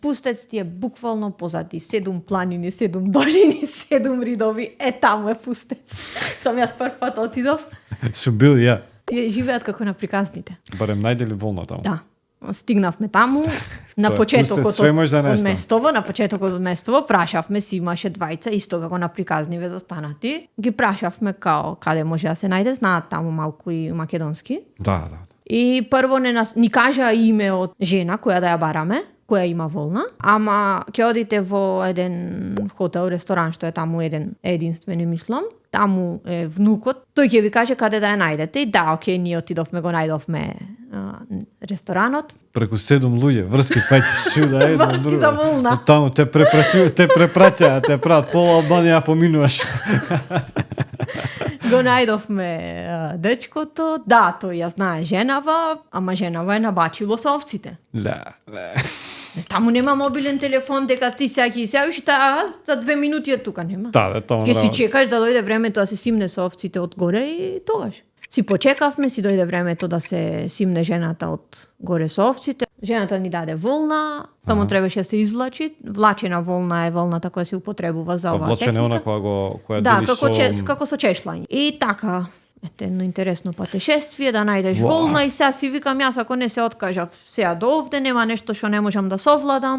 Пустец ти е буквално позади 7 планини, 7 долини, 7 ридови. Таму е Пустец. Сам јас прв пат отидов. Сум бил ја. Тие живеат како на приказните. Барем најдели волна таму. Да. Стигнавме таму на почетокот од Место, на почетокот од Место, прашавме си, имаше двајца исто како на приказниве застанати. Ги прашавме као каде може да се најде, знаат таму малку и македонски. Да. И прво ни кажа име од жена која да ја бараме, која има волна, ама ќе одите во еден хотел, ресторан што е таму единствен, мислам. Таму е внукот, тој ќе ви каже каде да ја најдете. И да, окей, ние отидовме, го најдовме ресторанот. Преку 7 луѓе, врски пајте чуда едно друго. Врски за волна. Таму те препраќаат, те прават пола Албанија поминуваш. Го најдовме дечкото, да, тој ја знае женава, ама женава е набачило со овците. Да. Таму нема мобилен телефон дека ти сега ќе се јавиш, за 2 минути е тука, нема. Да, тоа ќе си чекаш да дојде времето да се симне со овците од горе и тогаш. Си почекавме, си дојде времето да се симне жената од горе со овците. Жената ни даде волна, само требаше да се извлачи. Влачена волна е волната која се употребува за оваа техника. Влачена која да, како со чешлање. И така, едно интересно патешествие, да најдеш волна и сега си викам јас ако не се откажав сега до овде, нема нешто што не можам да совладам.